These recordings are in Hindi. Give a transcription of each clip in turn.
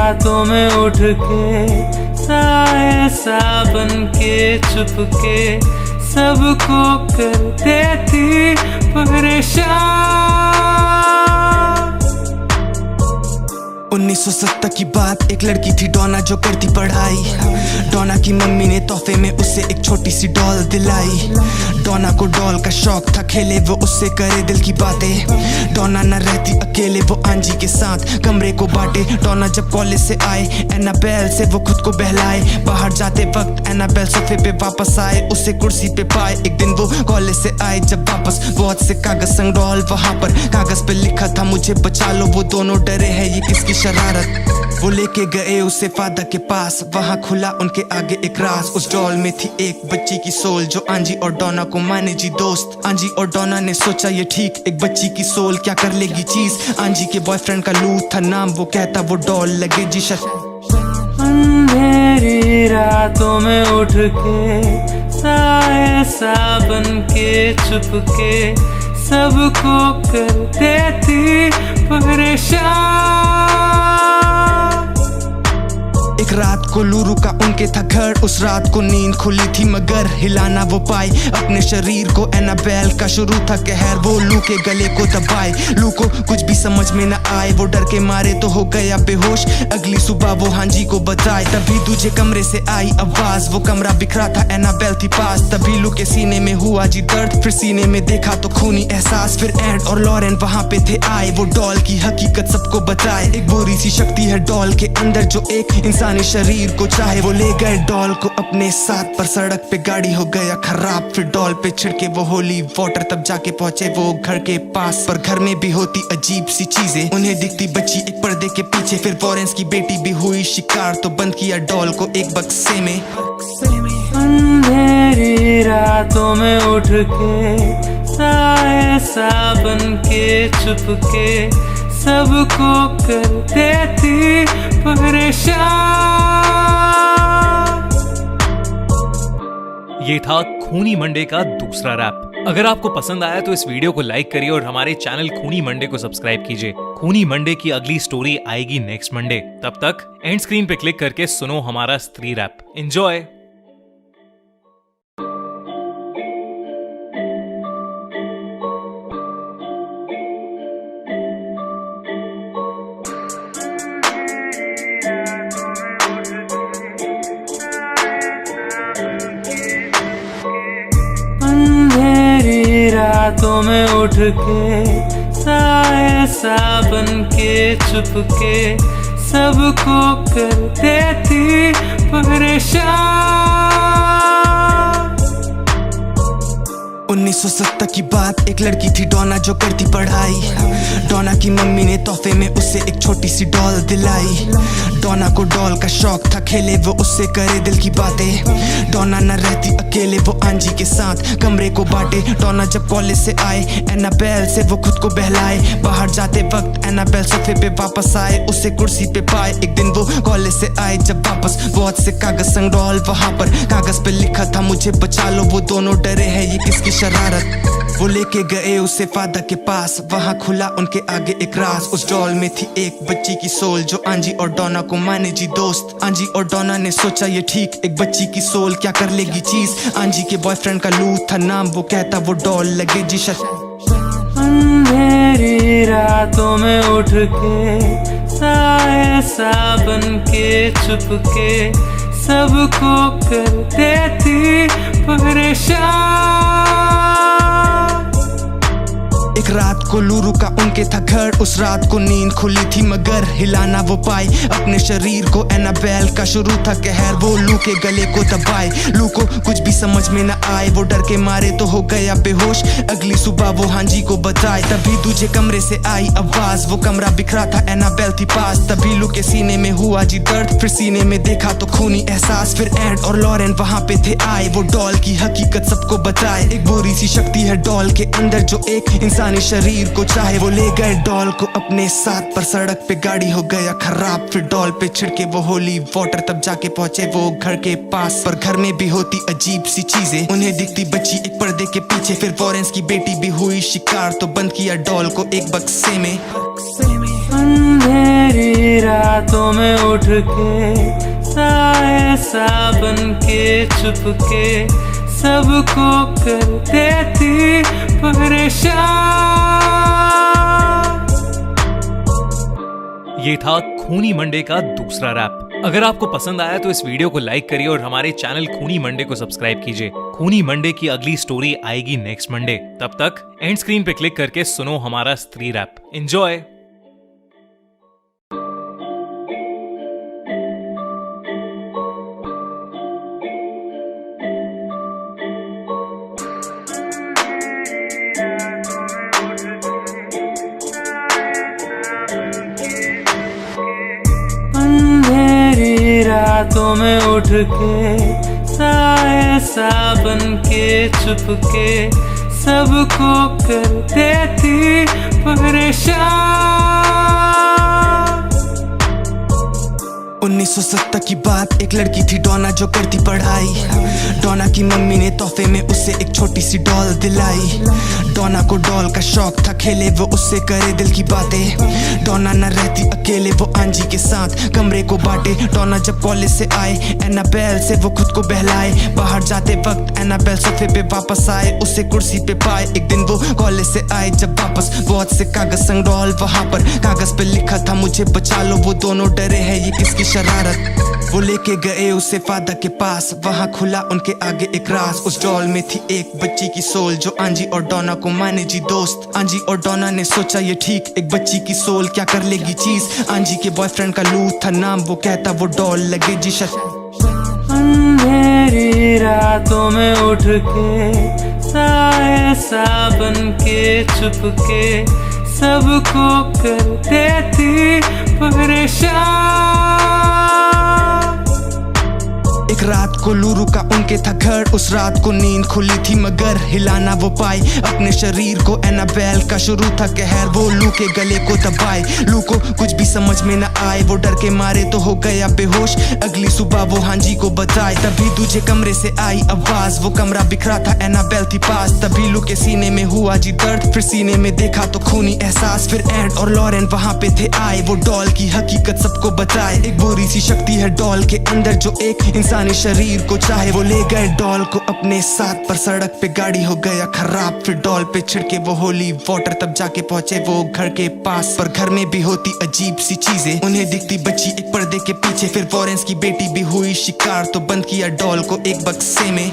रातों में उठ के साए साबन के चुपके सबको कर देती परेशान। 1970 की बात, एक लड़की थी डोना जो करती पढ़ाई। डोना की मम्मी ने तोहफे में उसे एक छोटी सी डॉल दिलाई। डोना को डॉल का शौक था, खेले वो उससे करे दिल की बातें। डोना न रहती अकेले, वो आंजी के साथ कमरे को बांटे। डोना जब कॉलेज से आए, एनाबेल से वो खुद को बहलाए। बाहर जाते वक्त एनाबेल सोफे पे वापस आए, उसे कुर्सी पे पाए। एक दिन वो कॉलेज से आए जब वापस, बहुत से कागज संग डॉल वहां पर। कागज पे लिखा था मुझे बचा लो, वो दोनों डरे हैं ये किसकी शरारत। वो लेके गए उसे फादर के पास, वहां खुला उनके आगे एक राज। उस डॉल में थी एक बच्ची की सोल जो आंजी और डोना को माने जी दोस्त। आंजी और डोना ने सोचा ये ठीक, एक बच्ची की सोल क्या कर लेगी चीज। आंजी के बॉयफ्रेंड का लू था नाम, वो कहता वो डॉल लगे जी अंधेरी रातों में उठ के साए साबन के चुपके सबको कर देती परेशान। एक रात को लू रुका उनके था घर, उस रात को नींद खुली थी मगर हिलाना वो पाए अपने शरीर को। एनाबेल का शुरू था कहर, वो लू के गले को दबाए। लू को कुछ भी समझ में न आए, वो डर के मारे तो हो गया बेहोश। अगली सुबह वो हांजी को बताए, तभी दूसरे कमरे से आई आवाज। वो कमरा बिखरा था, एनाबेल थी पास। तभी लू के सीने में हुआ जी दर्द, फिर सीने में देखा तो खूनी एहसास। फिर एड और लॉरेन वहां पे थे आए, वो डॉल की हकीकत सबको बताए। एक बुरी सी शक्ति है डॉल के अंदर जो एक इंसानी शरीर को चाहे। वो ले गए डॉल को अपने साथ, पर सड़क पे गाड़ी हो गया खराब। फिर डॉल पे छिड़के वो होली वाटर, तब जाके पहुंचे वो घर के पास। पर घर में भी होती अजीब सी चीजें, उन्हें दिखती बच्ची एक पर्दे के पीछे। फिर फॉरेंस की बेटी भी हुई शिकार, तो बंद किया डॉल को एक बक्से में। अंधेरी रातों में उठ के साए साबन के चुपके सबको कर देती परेशान। ये था खूनी मंडे का दूसरा रैप। अगर आपको पसंद आया तो इस वीडियो को लाइक करिए और हमारे चैनल खूनी मंडे को सब्सक्राइब कीजिए। खूनी मंडे की अगली स्टोरी आएगी नेक्स्ट मंडे। तब तक एंड स्क्रीन पे क्लिक करके सुनो हमारा स्त्री रैप। एंजॉय। अंधेरी रातों में उठ के साए साबन के चुपके सबको कर देती परेशान। 1970 की बात, एक लड़की थी डोना जो करती पढ़ाई। डोना की मम्मी ने तोहफे में उसे एक छोटी सी डॉल दिलाई। डोना को डॉल का शौक था, खेले वो उससे करे दिल की बातें। डोना न रहती अकेले, वो आंजी के साथ कमरे को बांटे। डोना जब कॉलेज से आए, एनाबेल से वो खुद को बहलाए। बाहर जाते वक्त एनाबेल सोफे पे वापस आए, उसे कुर्सी पे पाए। एक दिन वो कॉलेज से आए जब वापस, बहुत से कागज संग डॉल वहां पर। कागज पे लिखा था मुझे बचा लो, वो दोनों डरे हैं ये किसकी शरारत। वो लेके गए उसे फादर के पास, वहां खुला उनके आगे एक राज। उस डॉल में थी एक बच्ची की सोल जो आंजी और डोना को माने जी दोस्त। आंजी और डोना ने सोचा ये ठीक, एक बच्ची की सोल क्या कर लेगी चीज। आंजी के बॉयफ्रेंड का लू था नाम, वो कहता वो डॉल लगे जी अंधेरी रातों में उठ के साए साबन के चुपके सबको कर देती परेशान। एक रात को लू रुका उनके था घर, उस रात को नींद खुली थी मगर हिलाना वो पाए अपने शरीर को। एनाबेल का शुरू था कहर, वो लू के गले को दबाए। लू को कुछ भी समझ में न आए, वो डर के मारे तो हो गया बेहोश। अगली सुबह वो हांजी को बताए, तभी दूसरे कमरे से आई आवाज। वो कमरा बिखरा था, एनाबेल थी पास। तभी लू के सीने में हुआ जी दर्द, फिर सीने में देखा तो खूनी एहसास। फिर एड और लॉरेन वहां पे थे आए, वो डॉल की हकीकत सबको बताए। एक बुरी सी शक्ति है डॉल के अंदर जो एक इंसानी शरीर को चाहे। वो ले गए डॉल को अपने साथ, पर सड़क पे गाड़ी हो गया खराब। फिर डॉल पे छिड़के वो होली वाटर, तब जाके पहुंचे वो घर के पास। पर घर में भी होती अजीब सी चीजें, उन्हें दिखती बच्ची एक पर्दे के पीछे। फिर फॉरेंस की बेटी भी हुई शिकार, तो बंद किया डॉल को एक बक्से में। अंधेरी अंधेरी रातों में उठ के साए सा बन के चुपके सबको कर देती परेशान। ये था खूनी मंडे का दूसरा रैप। अगर आपको पसंद आया तो इस वीडियो को लाइक करिए और हमारे चैनल खूनी मंडे को सब्सक्राइब कीजिए। खूनी मंडे की अगली स्टोरी आएगी नेक्स्ट मंडे। तब तक एंड स्क्रीन पे क्लिक करके सुनो हमारा स्त्री रैप। एंजॉय। अंधेरी रातों में उठ के साए सा बन के चुपके सबको कर देती परेशान। 1970 की बात, एक लड़की थी डोना जो करती पढ़ाई। डोना की मम्मी ने तोहफे में उसे एक छोटी सी डॉल दिलाई। डोना को डॉल का शौक था, खेले वो उससे करे दिल की बातें। डोना न रहती अकेले, वो आंजी के साथ कमरे को बांटे। डोना जब कॉलेज से आए, एनाबेल से वो खुद को बहलाए। बाहर जाते वक्त एनाबेल सोफे पे वापस आए, उसे कुर्सी पे पाए। एक दिन वो कॉलेज से आए जब वापस, बहुत से कागज संग डॉल वहां पर। कागज पे लिखा था मुझे बचा लो, वो दोनों डरे हैं ये किसकी शरारत। वो लेके गए उसे फादर के पास, वहां खुला उनके आगे एक राज। उस डॉल में थी एक बच्ची की सोल जो आंजी और डोना को माने जी दोस्त। आंजी और डोना ने सोचा ये ठीक, एक बच्ची की सोल क्या कर लेगी चीज। आंजी के बॉयफ्रेंड का लू था नाम, वो कहता वो डॉल लगे जी अंधेरी रातों में उठ के साए सा बन के चुपके सबको कर देती परेशान। एक रात को लूरू का उनके था घर, उस रात को नींद खुली थी मगर हिलाना वो पाई अपने शरीर को। एनाबेल का शुरू था कहर, वो लू के गले को दबाए। लू को कुछ भी समझ में न आए, वो डर के मारे तो हो गया बेहोश। अगली सुबह वो हांजी को बताए, तभी दूसरे कमरे से आई आवाज। वो कमरा बिखरा था, एनाबेल थी पास। तभी लू के सीने में हुआ जी दर्द, फिर सीने में देखा तो खूनी एहसास। फिर एंड और लॉरेन वहां पे थे आए, वो डॉल की हकीकत सबको बताए। एक बुरी सी शक्ति है डॉल के अंदर जो एक इंसानी शरीर को चाहे। वो ले गए डॉल को अपने साथ, पर सड़क पे गाड़ी हो गया खराब। फिर डॉल पे छिड़के वो होली वाटर, तब जाके पहुंचे वो घर के पास। पर घर में भी होती अजीब सी चीजें, उन्हें दिखती बच्ची एक पर्दे के पीछे। फिर वॉरेंस की बेटी भी हुई शिकार, तो बंद किया डॉल को एक बक्से में।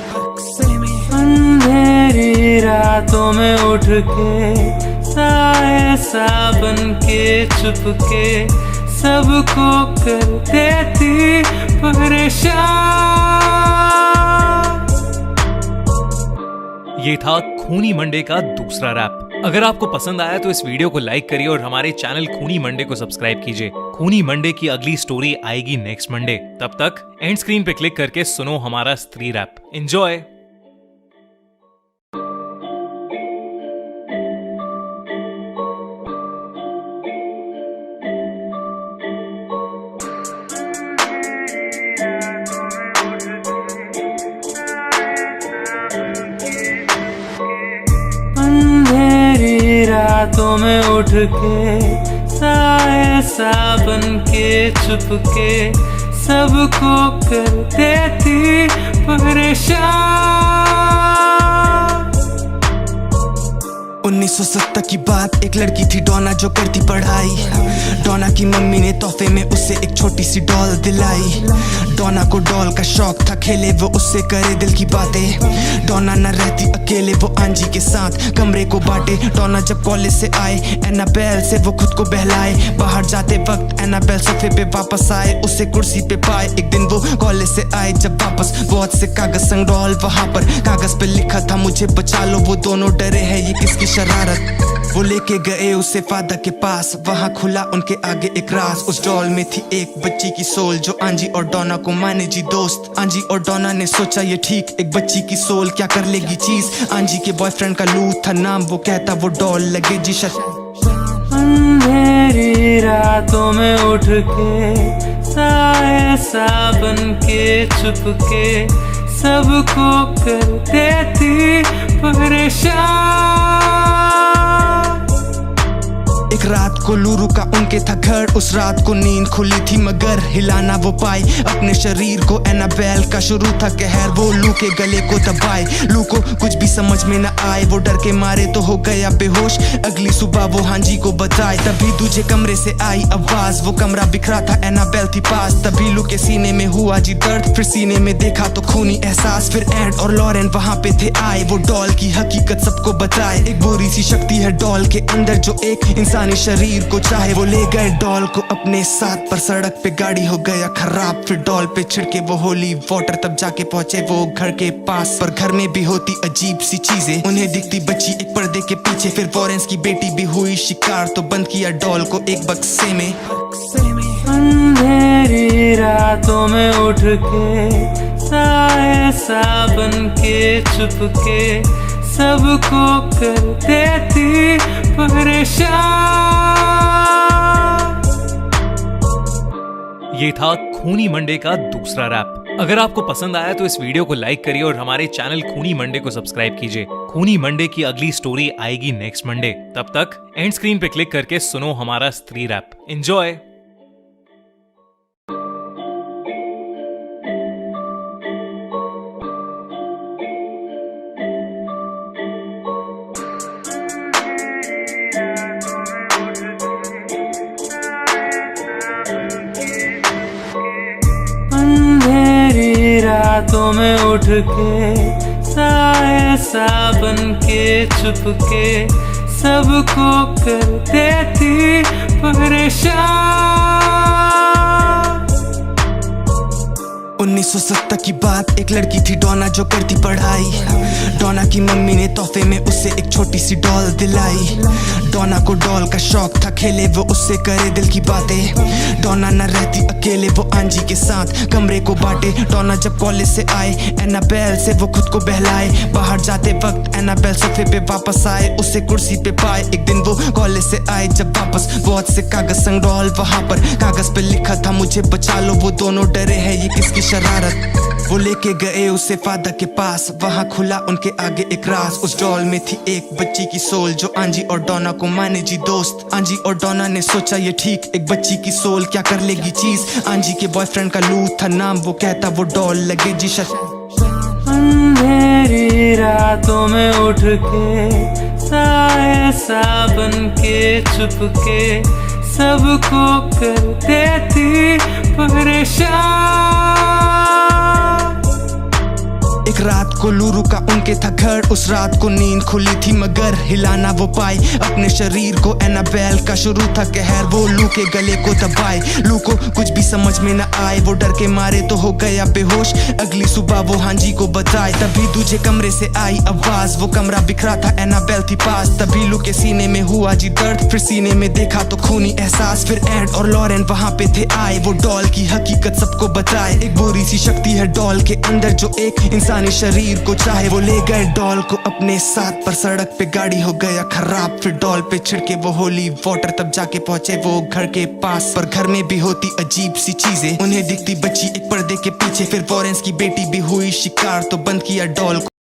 अंधेरी रातों में उठ के साए सा बन के चुपके सबको कर देती परेशान। ये था खूनी मंडे का दूसरा रैप। अगर आपको पसंद आया तो इस वीडियो को लाइक करिए और हमारे चैनल खूनी मंडे को सब्सक्राइब कीजिए। खूनी मंडे की अगली स्टोरी आएगी नेक्स्ट मंडे। तब तक एंड स्क्रीन पे क्लिक करके सुनो हमारा स्त्री रैप। एंजॉय। अंधेरी रातों में उठ के साए सा बन के चुपके सबको कर देती परेशान। 1970 की बात, एक लड़की थी डोना जो करती पढ़ाई। डोना की मम्मी ने तोहफे में उसे एक छोटी सी डॉल दिलाई। डोना को डॉल का शौक था, खेले वो उससे करे दिल की बातें। डोना न रहती अकेले, वो आंजी के साथ कमरे को बांटे। डोना जब कॉलेज से आए, एनाबेल से वो खुद को बहलाए। बाहर जाते वक्त एनाबेल सोफे पे वापस आए, उसे कुर्सी पे पाए। एक दिन वो कॉलेज से आए जब वापस, बहुत से कागज संग डॉल वहां पर। कागज पे लिखा था मुझे बचा लो, वो दोनों डरे हैं ये किसकी शरारत। वो लेके गए उसे फादर के पास, वहां खुला उनके आगे एक राज। उस डॉल में थी एक बच्ची की सोल जो आंजी और डोना को माने जी दोस्त। आंजी और डोना ने सोचा ये ठीक, एक बच्ची की सोल क्या कर लेगी चीज। आंजी के बॉयफ्रेंड का लू था नाम, वो कहता वो डॉल लगे जी अंधेरी रातों में उठ के साए सा बन के चुपके सबको कर देती परेशान। एक एक रात को लूरू का उनके था घर, उस रात को नींद खुली थी मगर हिला ना वो पाई अपने शरीर को। एनाबेल का शुरू था कहर, वो लू के गले को दबाए। लू को कुछ भी समझ में न आए, वो डर के मारे तो हो गया बेहोश। अगली सुबह वो हांजी को बताए, तभी दूजे कमरे से आई आवाज। वो कमरा बिखरा था, एनाबेल थी पास। तभी लू के सीने में हुआ जी दर्द, फिर सीने में देखा तो खूनी एहसास। फिर एड और लॉरेन वहां पे थे आए, वो डॉल की हकीकत सबको बताए। एक बुरी सी शक्ति है डॉल के अंदर जो एक इंसानी शरीर को चाहे। वो ले गए डॉल को अपने साथ, पर सड़क पे गाड़ी हो गया खराब। फिर डॉल पे छिड़के वो होली वाटर, तब जाके पहुंचे वो घर के पास। पर घर में भी होती अजीब सी चीजें, उन्हें दिखती बच्ची एक पर्दे के पीछे। फिर वॉरेंस की बेटी भी हुई शिकार, तो बंद किया डॉल को एक बक्से में। अंधेरी रातों में उठ के साए सा बन के चुपके सबको कर देती परेशान। ये था खूनी मंडे का दूसरा रैप। अगर आपको पसंद आया तो इस वीडियो को लाइक करिए और हमारे चैनल खूनी मंडे को सब्सक्राइब कीजिए। खूनी मंडे की अगली स्टोरी आएगी नेक्स्ट मंडे। तब तक एंड स्क्रीन पे क्लिक करके सुनो हमारा स्त्री रैप। एंजॉय। अंधेरी रातों में उठ के साए सा बन के चुपके सबको कर देती परेशान। 1970 की बात, एक लड़की थी डोना जो करती पढ़ाई। डोना की मम्मी ने तोहफे में उसे एक छोटी सी डॉल दिलाई। डोना को डॉल का शौक था, खेले वो उससे करे दिल की बातें। डोना न रहती अकेले, वो आंजी के साथ कमरे को बांटे। डोना जब कॉलेज से आए, एनाबेल से वो खुद को बहलाए। बाहर जाते वक्त एनाबेल सोफे पे वापस आए, उसे कुर्सी पे पाए। एक दिन वो कॉलेज से आए जब वापस, बहुत से कागज संग डॉल वहां पर। कागज पे लिखा था मुझे बचा लो, वो दोनों डरे हैं ये किसकी शरारत। वो लेके गए उसे फादर के पास, वहां खुला उनके आगे एक राज। उस डॉल में थी एक बच्ची की सोल जो आंजी और डोना को माने जी दोस्त। आंजी और डोना ने सोचा ये ठीक, एक बच्ची की सोल क्या कर लेगी चीज। आंजी के बॉयफ्रेंड का लू था नाम, वो कहता वो डॉल लगे जी अंधेरी रातों में उठ के साए सा बन के चुपके सबको कर देती परेशान। एक रात को लूरू का उनके था घर, उस रात को नींद खुली थी मगर हिला ना वो पाई अपने शरीर को। एनाबेल का शुरू था कहर, वो लू के गले को दबाए। लू को कुछ भी समझ में न आए, वो डर के मारे तो हो गया बेहोश। अगली सुबह वो हांजी को बताए, तभी दूजे कमरे से आई आवाज। वो कमरा बिखरा था, एनाबेल थी पास। तभी लू के सीने में हुआ जी दर्द, फिर सीने में देखा तो खूनी एहसास। फिर एड और लॉरेन वहां पे थे आए, वो डॉल की हकीकत सबको बताए। एक बुरी सी शक्ति है डॉल के अंदर जो एक इंसानी शरीर को चाहे। वो ले गए डॉल को अपने साथ, पर सड़क पे गाड़ी हो गया खराब। फिर डॉल पे छिड़के वो होली वाटर, तब जाके पहुंचे वो घर के पास। पर घर में भी होती अजीब सी चीजें, उन्हें दिखती बच्ची एक पर्दे के पीछे। फिर वॉरेंस की बेटी भी हुई शिकार, तो बंद किया डॉल को।